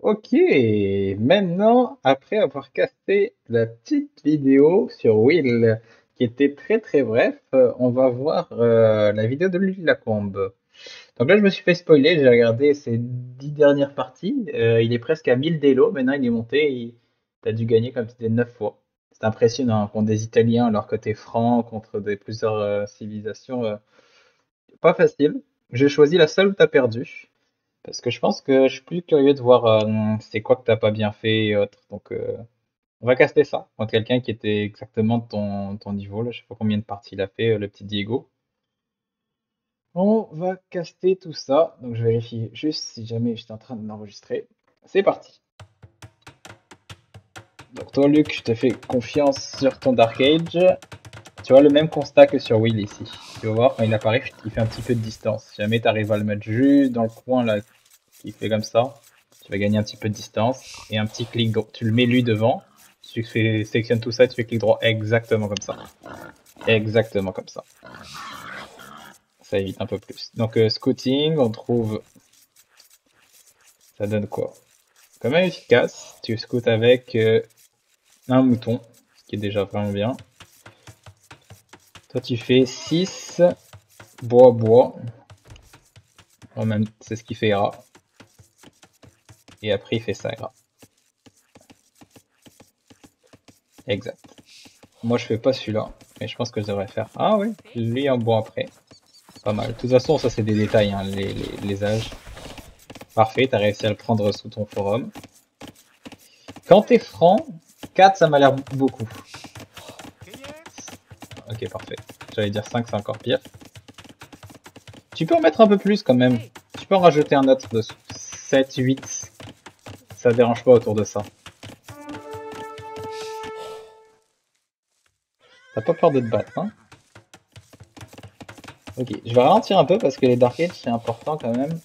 Ok, maintenant, après avoir casté la petite vidéo sur Will, qui était très très bref, on va voir la vidéo de Lily Lacombe. Donc là, je me suis fait spoiler, j'ai regardé ses 10 dernières parties, il est presque à 1000 d'élo, maintenant il est monté, il a dû gagner comme c'était 9 fois. C'est impressionnant, hein, contre des Italiens, leur côté franc, contre plusieurs civilisations, pas facile. J'ai choisi la seule où t'as perdu. Parce que je pense que je suis plus curieux de voir c'est quoi que t'as pas bien fait et autres. Donc on va caster ça contre quelqu'un qui était exactement de ton niveau. Là. Je sais pas combien de parties il a fait, le petit Diego. On va caster tout ça. Donc je vérifie juste si jamais j'étais en train de l'enregistrer. C'est parti. Donc toi Luc, je te fais confiance sur ton Dark Age. Tu vois le même constat que sur Will ici. Tu vas voir quand il apparaît, il fait un petit peu de distance. Si jamais tu arrives à le mettre juste dans le coin là, qui fait comme ça, tu vas gagner un petit peu de distance et un petit clic droit. Tu le mets lui devant, sélectionnes tout ça, tu fais clic droit exactement comme ça. Exactement comme ça. Ça évite un peu plus. Donc scouting, on trouve, ça donne quoi? Quand même efficace. Tu scoutes avec un mouton, ce qui est déjà vraiment bien. Toi tu fais 6 bois. Même, c'est ce qui fait gras. Et après il fait ça gras. Exact. Moi je fais pas celui-là, mais je pense que je devrais faire. Ah oui, lui en bois après. Pas mal. De toute façon, ça c'est des détails, hein, les âges. Parfait, t'as réussi à le prendre sous ton forum. Quand t'es franc, 4 ça m'a l'air beaucoup. Ok, parfait. J'allais dire 5, c'est encore pire. Tu peux en mettre un peu plus quand même. Tu peux en rajouter un autre de 7, 8. Ça dérange pas autour de ça. T'as pas peur de te battre, hein? Ok, je vais ralentir un peu parce que les Dark Age c'est important quand même.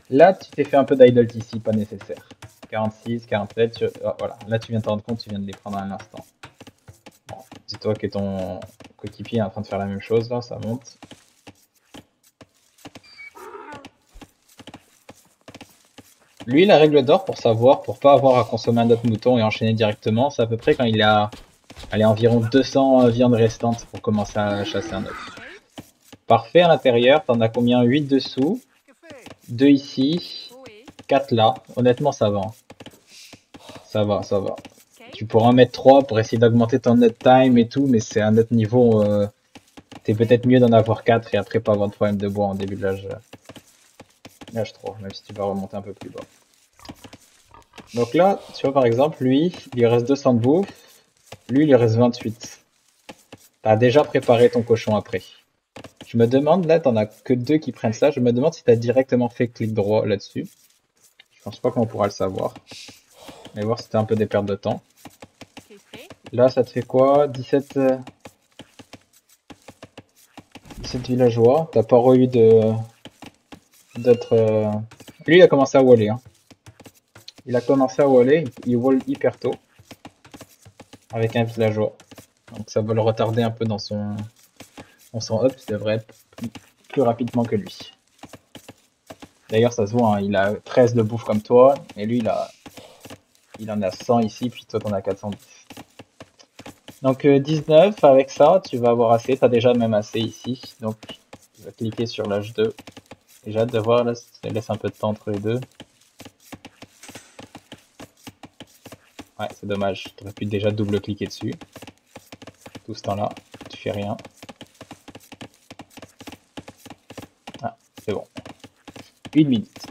Là, tu t'es fait un peu d'idle ici, pas nécessaire. 46, 47, voilà. Là, tu viens de te rendre compte, tu viens de les prendre à un instant. Bon, dis-toi que ton coéquipier est en train de faire la même chose, là, ça monte. Lui, la règle d'or pour savoir, pour pas avoir à consommer un autre mouton et enchaîner directement, c'est à peu près quand il a allez, environ 200 viandes restantes pour commencer à chasser un autre. Parfait à l'intérieur, t'en as combien? 8 dessous, 2 ici, 4 là. Honnêtement, ça va. Ça va, ça va. Tu pourras en mettre 3 pour essayer d'augmenter ton net time et tout, mais c'est un autre niveau. C'est peut-être mieux d'en avoir 4 et après pas avoir de problème de bois en début de l'âge 3, même si tu vas remonter un peu plus bas. Donc là, tu vois par exemple, lui, il lui reste 200 de bouffe, lui, il lui reste 28. T'as déjà préparé ton cochon après. Je me demande, là, t'en as que 2 qui prennent ça, je me demande si t'as directement fait clic droit là-dessus. Je pense pas qu'on pourra le savoir. Mais voir si t'as un peu des pertes de temps. Là, ça te fait quoi? 17 villageois. T'as pas eu d'autres. Lui, il a commencé à waller. Hein. Il a commencé à waller, il wall hyper tôt. Avec un villageois. Donc ça va le retarder un peu dans son up. Il devrait être plus rapidement que lui. D'ailleurs, ça se voit, hein, il a 13 de bouffe comme toi. Et lui, il en a 100 ici, puis toi, t'en as 410. Donc 19, avec ça, tu vas avoir assez. T'as déjà même assez ici. Donc, tu vas cliquer sur l'âge 2. Et j'ai hâte de voir, là, ça laisse un peu de temps entre les deux. Ouais, c'est dommage. Tu aurais pu déjà double-cliquer dessus. Tout ce temps-là, tu fais rien. Ah, c'est bon. 1 minute.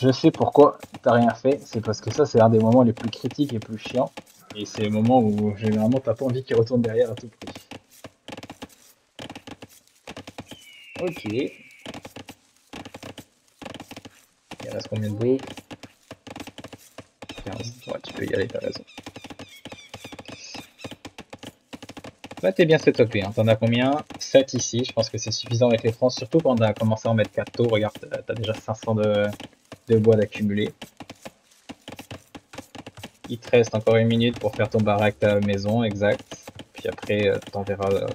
Je sais pourquoi t'as rien fait. C'est parce que ça, c'est un des moments les plus critiques et plus chiants. Et c'est le moment où généralement t'as pas envie qu'il retourne derrière à tout prix. Ok. Il reste combien de bouffe? 15. Ouais, tu peux y aller, t'as raison. Là, t'es bien setupé. Hein. T'en as combien? 7 ici. Je pense que c'est suffisant avec les francs. Surtout quand on a commencé à en mettre 4 taux. Regarde, t'as déjà 500 de bois d'accumuler. Il te reste encore 1 minute pour faire ton baraque ta maison, exact. Puis après, t'enverras.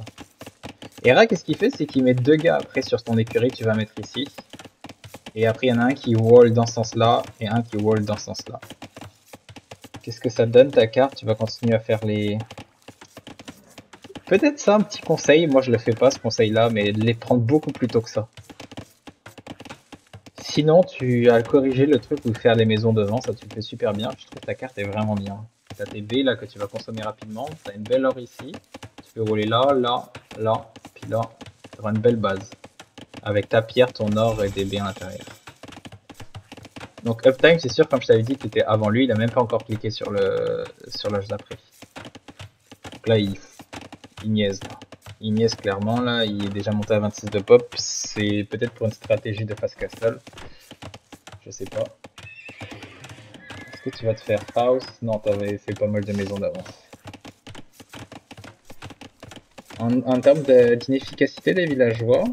Et là, qu'est-ce qu'il fait? C'est qu'il met 2 gars après sur ton écurie que tu vas mettre ici. Et après, il y en a un qui wall dans ce sens-là et un qui wall dans ce sens-là. Qu'est-ce que ça donne ta carte? Tu vas continuer à faire les... Peut-être ça, un petit conseil. Moi, je le fais pas, ce conseil-là, mais de les prendre beaucoup plus tôt que ça. Sinon, tu as corrigé le truc ou faire les maisons devant, ça tu le fais super bien. Je trouve que ta carte est vraiment bien. Tu as tes baies là que tu vas consommer rapidement. Tu as une belle or ici. Tu peux rouler là, là, là, puis là. Tu auras une belle base. Avec ta pierre, ton or et des baies à l'intérieur. Donc Uptime, c'est sûr, comme je t'avais dit, tu étais avant lui. Il a même pas encore cliqué sur l'âge d'après. Donc là, il niaise. Là. Il niaise clairement là. Il est déjà monté à 26 de pop. C'est peut-être pour une stratégie de fast castle. Je sais pas. Est-ce que tu vas te faire house? Non, t'avais fait pas mal de maisons d'avance. En termes d'inefficacité des villageois,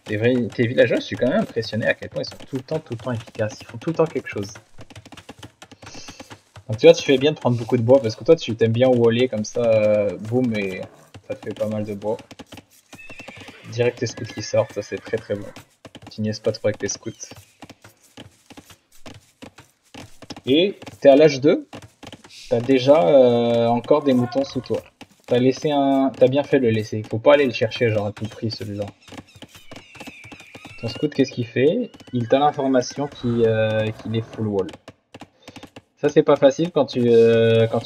tes villageois, je suis quand même impressionné à quel point ils sont tout le temps efficaces. Ils font tout le temps quelque chose. Donc tu vois, tu fais bien de prendre beaucoup de bois parce que toi, tu t'aimes bien waller comme ça, boum, et ça te fait pas mal de bois. Direct tes scouts qui sortent, ça c'est très très bon. Tu niaises pas trop avec tes scouts. Et t'es à l'âge 2, t'as déjà encore des moutons sous toi. T'as bien fait de le laisser. Faut pas aller le chercher genre à tout prix celui-là. Ton scout, qu'est-ce qu'il fait? Il t'a l'information qu'il est full wall. Ça c'est pas facile quand tu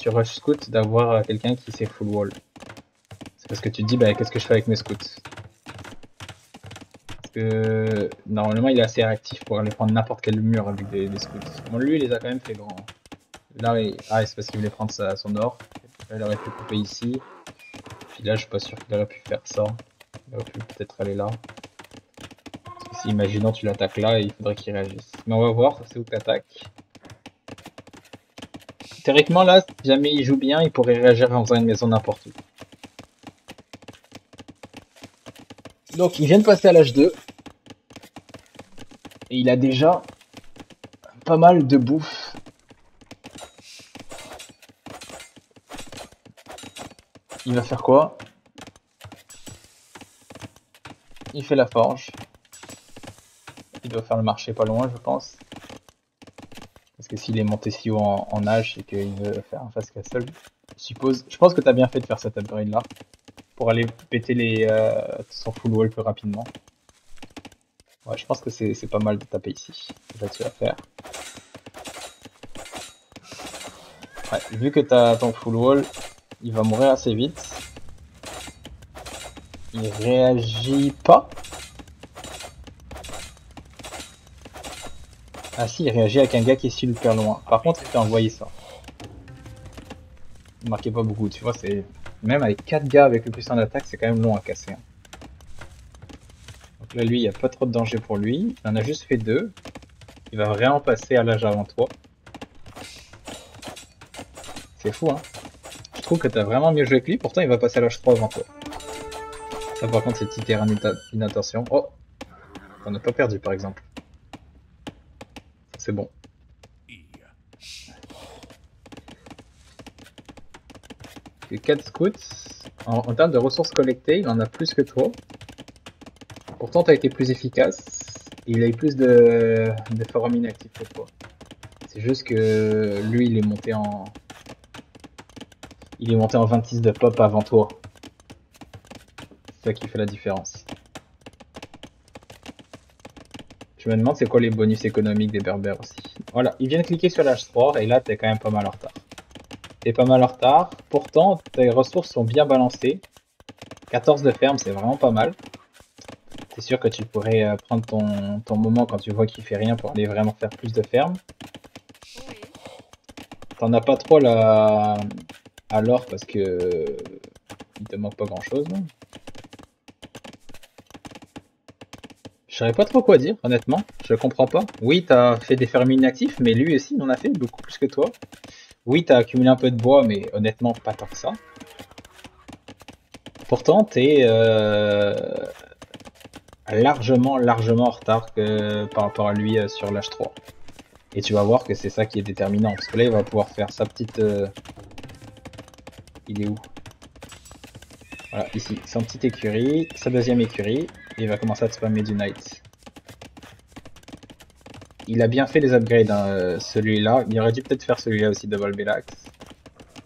rush scout d'avoir quelqu'un qui sait full wall. C'est parce que tu te dis bah qu'est-ce que je fais avec mes scouts? Parce que normalement il est assez réactif pour aller prendre n'importe quel mur avec des scouts. Bon lui il les a quand même fait grands. Là c'est parce qu'il voulait prendre son or. Là, il aurait pu couper ici. Puis là je suis pas sûr qu'il aurait pu faire ça. Il aurait pu peut-être aller là. Parce que si imaginons tu l'attaques là, il faudrait qu'il réagisse. Mais on va voir, c'est où que t'attaques. Théoriquement là, si jamais il joue bien, il pourrait réagir en faisant une maison n'importe où. Donc il vient de passer à l'âge 2. Et il a déjà pas mal de bouffe. Il va faire quoi? Il fait la forge. Il doit faire le marché pas loin, je pense. Parce que s'il est monté si haut en âge, c'est qu'il veut faire un fast castle. Je pense que tu as bien fait de faire cet upgrade là. Pour aller péter son full wall plus rapidement. Ouais, je pense que c'est pas mal de taper ici. Déjà tu vas faire. Ouais, vu que tu as ton full wall, il va mourir assez vite. Il réagit pas. Ah si, il réagit avec un gars qui est super loin. Par contre, il t'a envoyé ça. Il marquait pas beaucoup, tu vois, c'est... Même avec 4 gars avec le plus en attaque, c'est quand même long à casser. Hein. Donc là, lui, il n'y a pas trop de danger pour lui. Il en a juste fait 2. Il va vraiment passer à l'âge avant toi. C'est fou, hein. Je trouve que t'as vraiment mieux joué que lui, pourtant il va passer à l'âge 3 avant toi. Ça par contre c'est petit terrain d'inattention. Oh, on n'a pas perdu par exemple. C'est bon. Et 4 scouts, en termes de ressources collectées, il en a plus que toi. Pourtant t'as été plus efficace. Et il a eu plus de forums inactifs que toi. C'est juste que lui il est monté en... Il est monté en 26 de pop avant toi. C'est ça qui fait la différence. Je me demande c'est quoi les bonus économiques des berbères aussi. Voilà, ils viennent cliquer sur l'âge 3 et là t'es quand même pas mal en retard. T'es pas mal en retard, pourtant tes ressources sont bien balancées. 14 de ferme, c'est vraiment pas mal. C'est sûr que tu pourrais prendre ton moment quand tu vois qu'il fait rien pour aller vraiment faire plus de ferme. T'en as pas trop là à l'or parce que il te manque pas grand chose. Non, je saurais pas trop quoi dire, honnêtement. Je comprends pas. Oui, t'as fait des fermes inactifs, mais lui aussi, il en a fait beaucoup plus que toi. Oui, t'as accumulé un peu de bois, mais honnêtement, pas tant que ça. Pourtant, t'es largement en retard par rapport à lui sur l'âge 3. Et tu vas voir que c'est ça qui est déterminant. Parce que là, il va pouvoir faire sa petite... Il est où? Voilà, ici. Son petite écurie, sa deuxième écurie. Et il va commencer à te spammer du night. il a bien fait les upgrades, hein, celui-là. Il aurait dû peut-être faire celui-là aussi, Double Belax.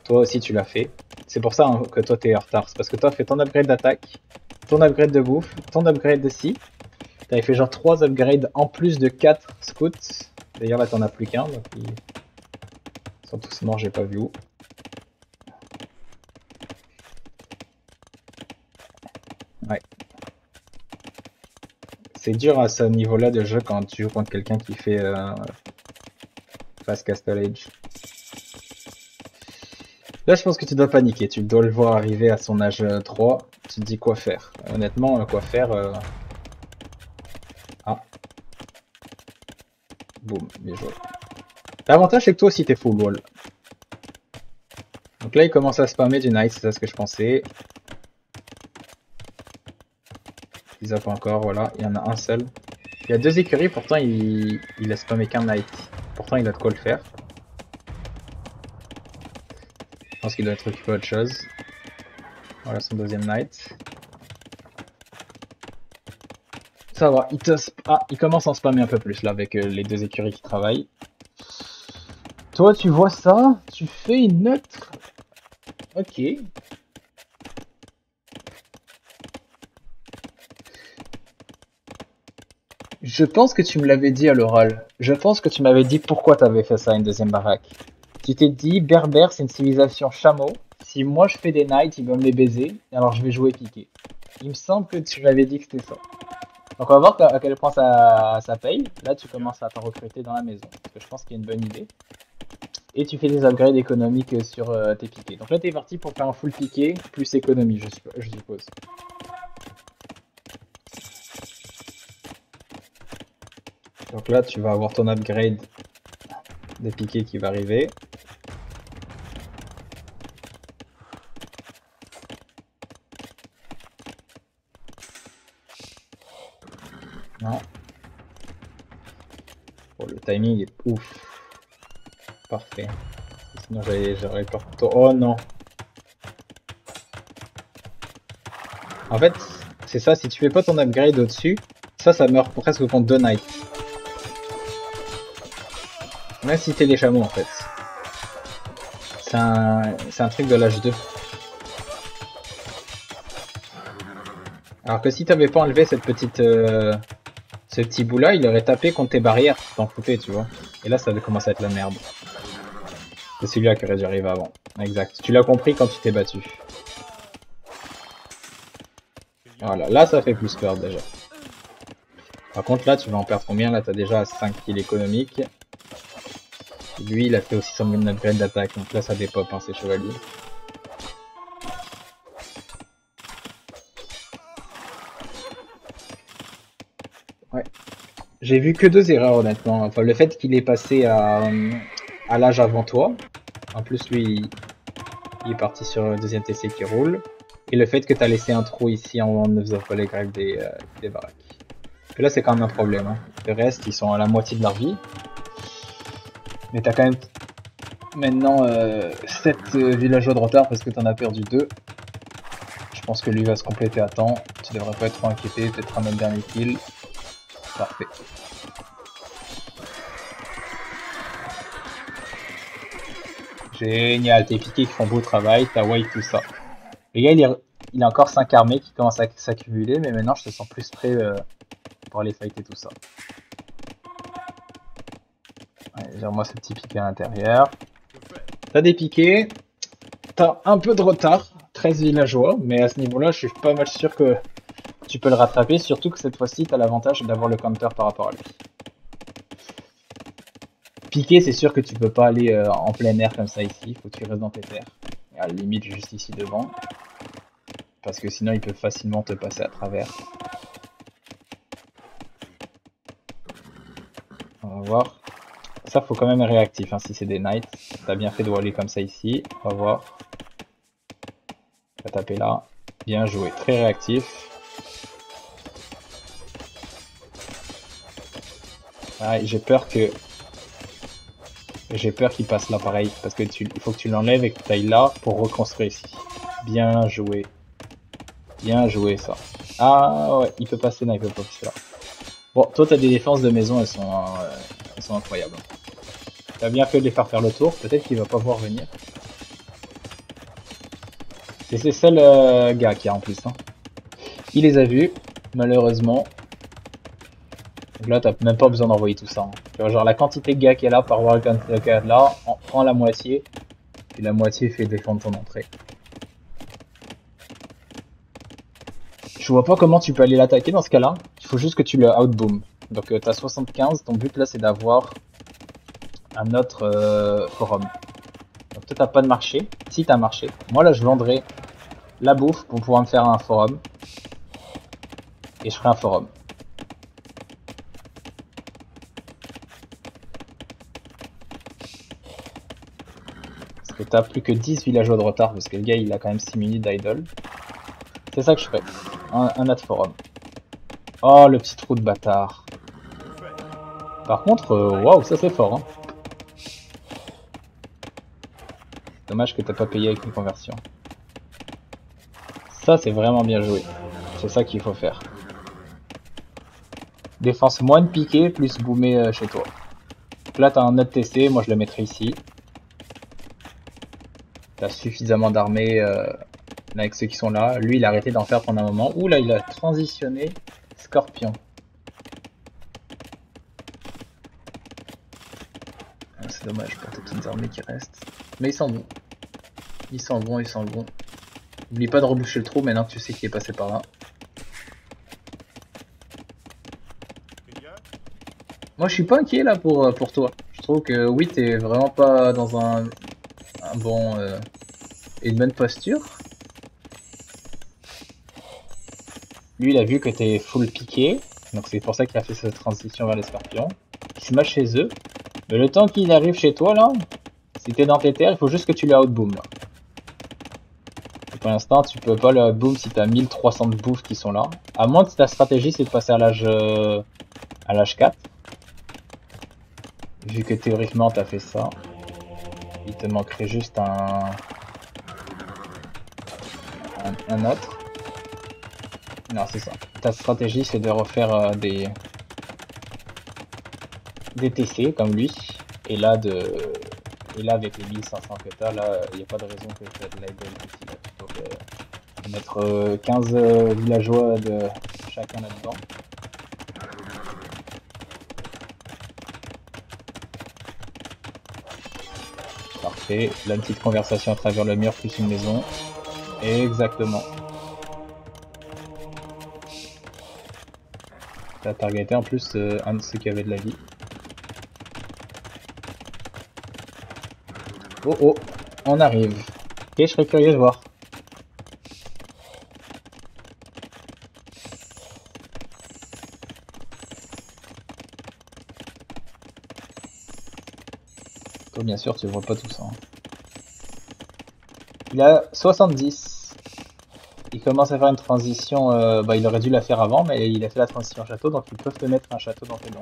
Toi aussi, tu l'as fait. C'est pour ça hein, que toi, t'es en retard. C'est parce que toi, fait ton upgrade d'attaque, ton upgrade de bouffe, ton upgrade de scie. T'avais fait genre 3 upgrades en plus de 4 scouts. D'ailleurs, là, t'en as plus qu'un. Donc ils sont tous morts, j'ai pas vu où. Ouais. C'est dur à ce niveau-là de jeu quand tu joues contre quelqu'un qui fait Fast Castle Age. Là, je pense que tu dois paniquer. Tu dois le voir arriver à son âge 3. Tu te dis quoi faire. Honnêtement, quoi faire. Ah, boum, bien joué. L'avantage, c'est que toi aussi, t'es full wall. Donc là, il commence à spammer du night, c'est ça ce que je pensais. Ils zappent encore, voilà. Il y en a un seul. Il y a 2 écuries, pourtant, il a spammé qu'un night. Pourtant, il a de quoi le faire. Je pense qu'il doit être occupé à autre chose. Voilà son deuxième night. Ça va, il commence à en spammer un peu plus là avec les 2 écuries qui travaillent. Toi, tu vois ça, tu fais une neutre. Ok. Je pense que tu me l'avais dit à l'oral. Je pense que tu m'avais dit pourquoi tu avais fait ça, une deuxième baraque. Tu t'es dit, Berbère, c'est une civilisation chameau. Si moi je fais des knights, ils vont me les baiser, alors je vais jouer piqué. Il me semble que tu m'avais dit que c'était ça. Donc on va voir à quel point ça paye. Là, tu commences à t'en recruter dans la maison. Parce que je pense qu'il y a une bonne idée. Et tu fais des upgrades économiques sur tes piquets. Donc là, t'es parti pour faire un full piqué, plus économie, je suppose. Donc là, tu vas avoir ton upgrade des piquets qui va arriver. Non. Oh, le timing est ouf. Parfait. Sinon, j'aurais peur pour toi. Oh non. En fait, c'est ça, si tu fais pas ton upgrade au-dessus, ça meurt presque contre 2 knights. Même si t'es les chameaux en fait. C'est un truc de l'âge 2. Alors que si t'avais pas enlevé cette petite, ce petit bout là, il aurait tapé contre tes barrières, tu t'en foutais, tu vois. Et là, ça avait commencé à être la merde. C'est celui-là qui aurait dû arriver avant. Exact. Tu l'as compris quand tu t'es battu. Voilà, là ça fait plus peur déjà. Par contre là, tu vas en perdre combien? Là, t'as déjà 5 kills économiques. Lui, il a fait aussi son upgrade d'attaque, donc là ça dépop, hein, ces chevaliers. Ouais. J'ai vu que 2 erreurs honnêtement. Enfin, le fait qu'il est passé à l'âge avant toi. En plus, lui, il est parti sur le deuxième TC qui roule. Et le fait que tu as laissé un trou ici en ne faisant pas les grèves des baraques. Et là, c'est quand même un problème. Hein. Le reste, ils sont à la moitié de leur vie. Mais t'as quand même maintenant 7 villageois de retard parce que t'en as perdu 2. Je pense que lui va se compléter à temps. Tu devrais pas être trop inquiété. Peut-être un même dernier kill. Parfait. Génial, tes piqués qui font beau travail, t'as wipe tout ça. Le gars, il a encore 5 armées qui commencent à s'accumuler, mais maintenant je te sens plus prêt pour aller fighter tout ça. Ouais, gère-moi ce petit piqué à l'intérieur. T'as des piquets, t'as un peu de retard, 13 villageois, mais à ce niveau-là, je suis pas mal sûr que tu peux le rattraper, surtout que cette fois-ci, t'as l'avantage d'avoir le counter par rapport à lui. Piquer, c'est sûr que tu peux pas aller en plein air comme ça ici, il faut que tu restes dans tes terres. Et à la limite, juste ici devant. Parce que sinon, il peut facilement te passer à travers. On va voir. Ça, faut quand même être réactif hein, si c'est des knights. T'as bien fait de aller comme ça ici. On va voir. On va taper là. Bien joué. Très réactif. Ah, j'ai peur que... J'ai peur qu'il passe là pareil. Parce que il faut que tu l'enlèves et que tu ailles là pour reconstruire ici. Bien joué. Bien joué ça. Ah ouais, il peut passer là, il peut pas passer là. Bon, toi t'as des défenses de maison, elles sont sont incroyables. T'as bien fait de les faire le tour, peut-être qu'il va pas voir venir. C'est ces seuls gars qu'il y a en plus. Hein. Il les a vus, malheureusement. Donc là, t'as même pas besoin d'envoyer tout ça. Hein. Tu vois, genre la quantité de gars qu'il y a là par voir le quantité de gars là, on prend la moitié, et la moitié fait défendre ton entrée. Je vois pas comment tu peux aller l'attaquer dans ce cas-là. Il faut juste que tu le outboom. Donc t'as 75, ton but là c'est d'avoir un autre forum. Donc toi t'as pas de marché, si t'as un marché. Moi là je vendrai la bouffe pour pouvoir me faire un forum. Et je ferai un forum. Parce que t'as plus que 10 villageois de retard parce que le gars il a quand même 6 minutes d'idle. C'est ça que je ferai. Un autre forum. Oh le petit trou de bâtard. Par contre, waouh, ça c'est fort. Hein. Dommage que t'as pas payé avec une conversion. Ça c'est vraiment bien joué. C'est ça qu'il faut faire. Défense moins de piqué plus boomer chez toi. Donc là t'as un autre TC, moi je le mettrai ici. T'as suffisamment d'armées avec ceux qui sont là. Lui il a arrêté d'en faire pendant un moment. Ouh là il a transitionné Scorpion. Ah, c'est dommage pour tes petites armées qui restent. Mais ils s'en vont. Ils s'en vont, ils s'en vont. N'oublie pas de reboucher le trou maintenant que tu sais qu'il est passé par là. Moi je suis pas inquiet là pour toi. Je trouve que oui t'es vraiment pas dans un bon une bonne posture. Lui il a vu que t'es full piqué, donc c'est pour ça qu'il a fait cette transition vers les scorpions. Il se met chez eux. Mais le temps qu'il arrive chez toi là, si t'es dans tes terres, il faut juste que tu le outboom là. Et pour l'instant tu peux pas le outboom si t'as 1300 de bouffe qui sont là. À moins que ta stratégie c'est de passer à l'âge 4. Vu que théoriquement t'as fait ça, il te manquerait juste un autre. Non, c'est ça. Ta stratégie c'est de refaire des TC comme lui. Et là avec les 1500 que t'as, là, il n'y a pas de raison que tu aies de l'idle ici. Là, plutôt que mettre 15 villageois de chacun là-dedans. Parfait. Là, une petite conversation à travers le mur plus une maison. Exactement. T'as targeté en plus un de ceux qui avait de la vie. Oh oh, on arrive. Ok, je serais curieux de voir. Toi, bien sûr, tu vois pas tout ça. Hein. Il a 70. Il commence à faire une transition. Il aurait dû la faire avant, mais il a fait la transition château, donc ils peuvent te mettre un château dans tes dons.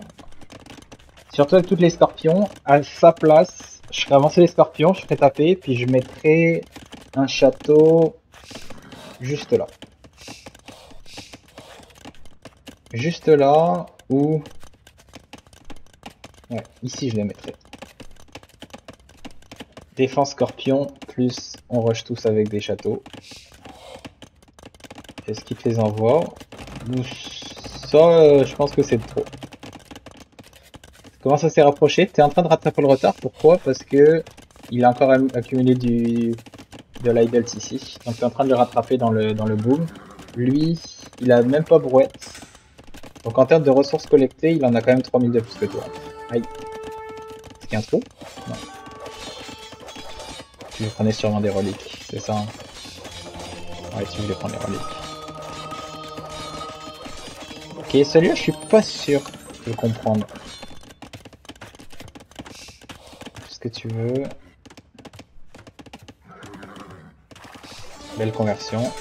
Surtout avec tous les scorpions, à sa place, je ferais avancer les scorpions, je ferais taper, puis je mettrais un château juste là. Juste là, ou... Ouais, ici je les mettrais. Défense scorpion, plus on rush tous avec des châteaux. Est-ce qu'il te les envoie? Ça, je pense que c'est trop. Comment ça s'est rapproché? T'es en train de rattraper le retard, pourquoi? Parce que il a encore accumulé de l'idle ici. Donc t'es en train de le rattraper dans le boom. Lui, il a même pas brouette. Donc en termes de ressources collectées, il en a quand même 3000 de plus que toi. Aïe. Est-ce qu'il y a un trou? Non. Tu lui prenais sûrement des reliques, c'est ça hein? Ouais, tu voulais prendre les reliques. Ok, celui-là, je suis pas sûr de comprendre. Ce que tu veux. Belle conversion.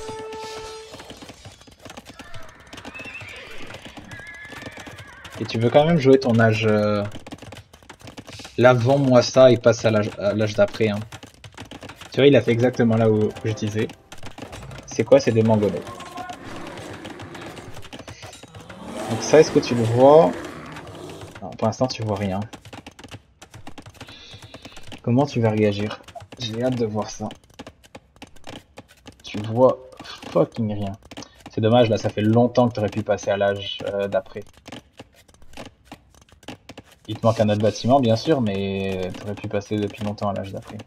Et tu veux quand même jouer ton âge... L'avant moi ça et passe à l'âge d'après. Hein. Tu vois, il a fait exactement là où je disais. C'est quoi? C'est des mangolais. Donc ça, est-ce que tu le vois? Non, pour l'instant, tu vois rien. Comment tu vas réagir? J'ai hâte de voir ça. Tu vois fucking rien. C'est dommage, là, ça fait longtemps que tu aurais pu passer à l'âge d'après. Il te manque un autre bâtiment, bien sûr, mais tu aurais pu passer depuis longtemps à l'âge d'après.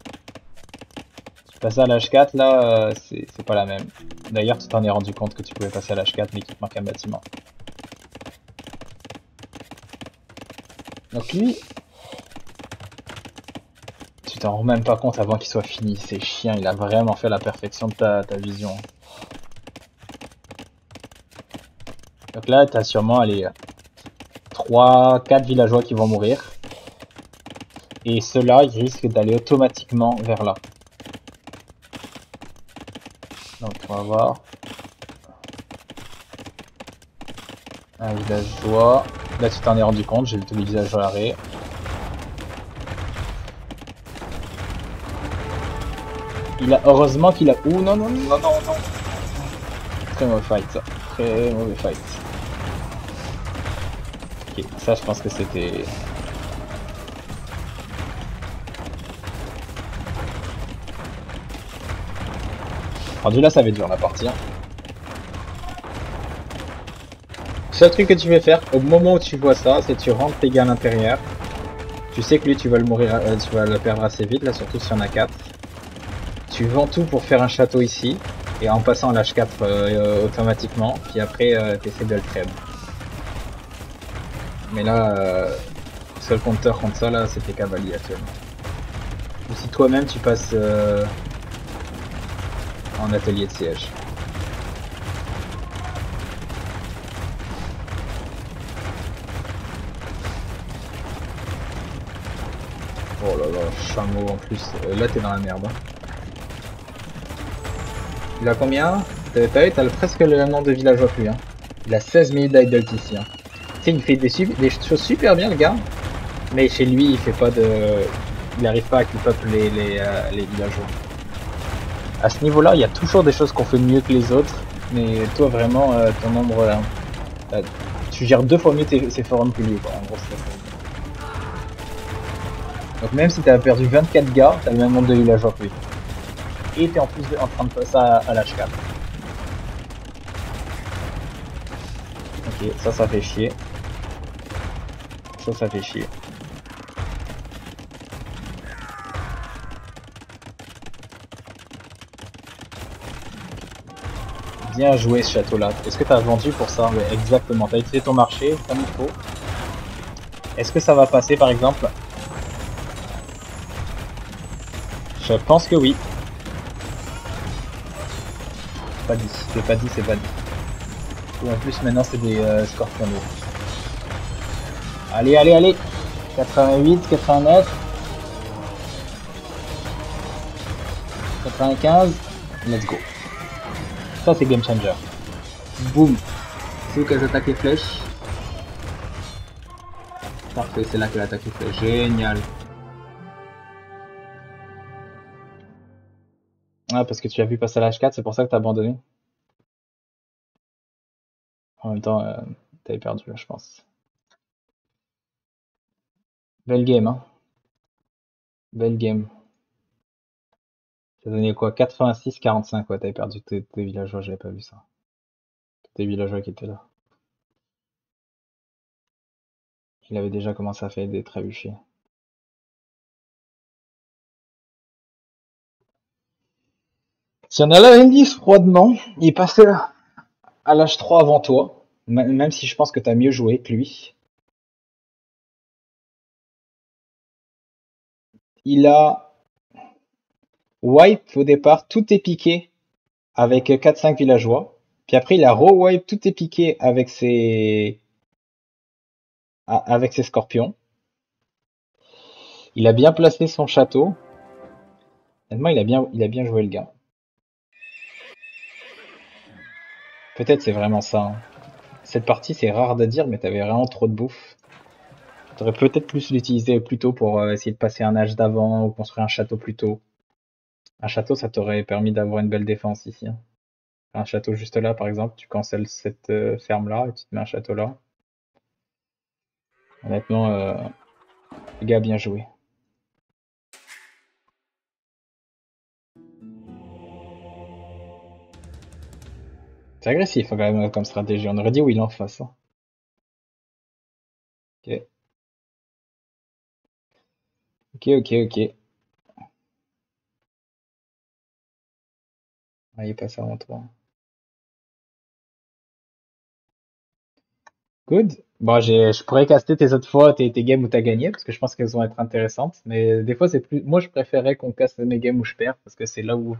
Passer à l'âge 4, là, c'est pas la même. D'ailleurs, tu t'en es rendu compte que tu pouvais passer à l'âge 4, mais qu'il te manque un bâtiment. Donc lui, tu t'en rends même pas compte avant qu'il soit fini. C'est chiant, il a vraiment fait la perfection de ta vision. Donc là, t'as sûrement allez, 3, 4 villageois qui vont mourir. Et ceux-là, ils risquent d'aller automatiquement vers là. Donc on va voir. Un villageois. Là, tu t'en es rendu compte, j'ai tous les villageois à l'arrêt. Heureusement qu'il a... Ouh, non, non, non, non, non. Très mauvais fight, ça. Très mauvais fight. Ok, ça, je pense que c'était... Rendu là, ça va être dur la partie. Hein. Seul truc que tu veux faire, au moment où tu vois ça, c'est tu rentres tes gars à l'intérieur. Tu sais que lui, tu vas le mourir, tu vas le perdre assez vite, là, surtout s'il y en a 4. Tu vends tout pour faire un château ici, et en passant à l'âge 4 automatiquement, puis après, tu essaies de le trade. Mais là, seul compteur contre ça, là, c'est tes cavaliers actuellement. Ou si toi-même, tu passes en atelier de siège. Oh là là, chameau en plus. Là, t'es dans la merde. Hein. Il a combien? T'as vu, t'as presque le nombre de villageois plus. Hein. Il a 16 minutes d'idle ici. Hein. Tu sais, il fait des choses super bien, le gars. Mais chez lui, il fait pas de... Il n'arrive pas à keep up les villageois. À ce niveau-là, il y a toujours des choses qu'on fait mieux que les autres. Mais toi, vraiment, ton nombre... tu gères 2 fois mieux ces forums que lui, quoi. En gros, c'est ça. Donc même si t'as perdu 24 gars, t'as le même nombre de villageois que lui. Et t'es en plus en train de passer à l'âge 4. Ok, ça fait chier. Ça fait chier. Bien joué ce château-là. Est-ce que t'as vendu pour ça? Ouais, exactement. T'as utilisé ton marché comme il faut. Est-ce que ça va passer par exemple? Je pense que oui. Pas dit. C'est pas dit, c'est pas dit. Ou en plus maintenant c'est des scorpions. Allez, allez, allez. 88, 89. 95. Let's go. Ça c'est game changer. Boum. C'est où qu'elles attaquent les flèches? Parfait, c'est là qu'elle attaque les flèches. Génial. Ah, parce que tu as vu passer à l'âge 4, c'est pour ça que t'as abandonné. En même temps, t'avais perdu là, je pense. Belle game, hein. Belle game. T'as donné quoi? 86-45, ouais, t'avais perdu tes villageois, j'avais pas vu ça. Tes villageois qui étaient là. Il avait déjà commencé à faire des trébuchés. Si on a l'indice froidement, il est passé à l'âge 3 avant toi, même si je pense que t'as mieux joué que lui. Il a wipe au départ, tout est piqué avec 4-5 villageois. Puis après, il a re-wipe, tout est piqué avec ses scorpions. Il a bien placé son château. Honnêtement, il a bien joué le gars. Peut-être c'est vraiment ça. Hein. Cette partie, c'est rare de dire, mais t'avais vraiment trop de bouffe. T'aurais peut-être plus l'utiliser plus tôt pour essayer de passer un âge d'avant ou construire un château plus tôt. Un château, ça t'aurait permis d'avoir une belle défense ici. Hein. Un château juste là, par exemple, tu cancelles cette ferme-là et tu te mets un château là. Honnêtement, le gars a bien joué. C'est agressif hein, quand même comme stratégie. On aurait dit oui en face, hein. Ok, ok, ok, ok. Ah, il passe avant toi. Good. Bon, je pourrais caster tes autres fois, tes games où t'as gagné, parce que je pense qu'elles vont être intéressantes. Mais des fois, c'est plus. Moi, je préférais qu'on casse mes games où je perds, parce que c'est là où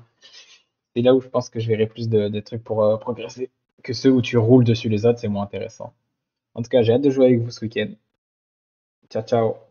je pense que je verrai plus de trucs pour progresser. Que ceux où tu roules dessus les autres, c'est moins intéressant. En tout cas, j'ai hâte de jouer avec vous ce week-end. Ciao, ciao.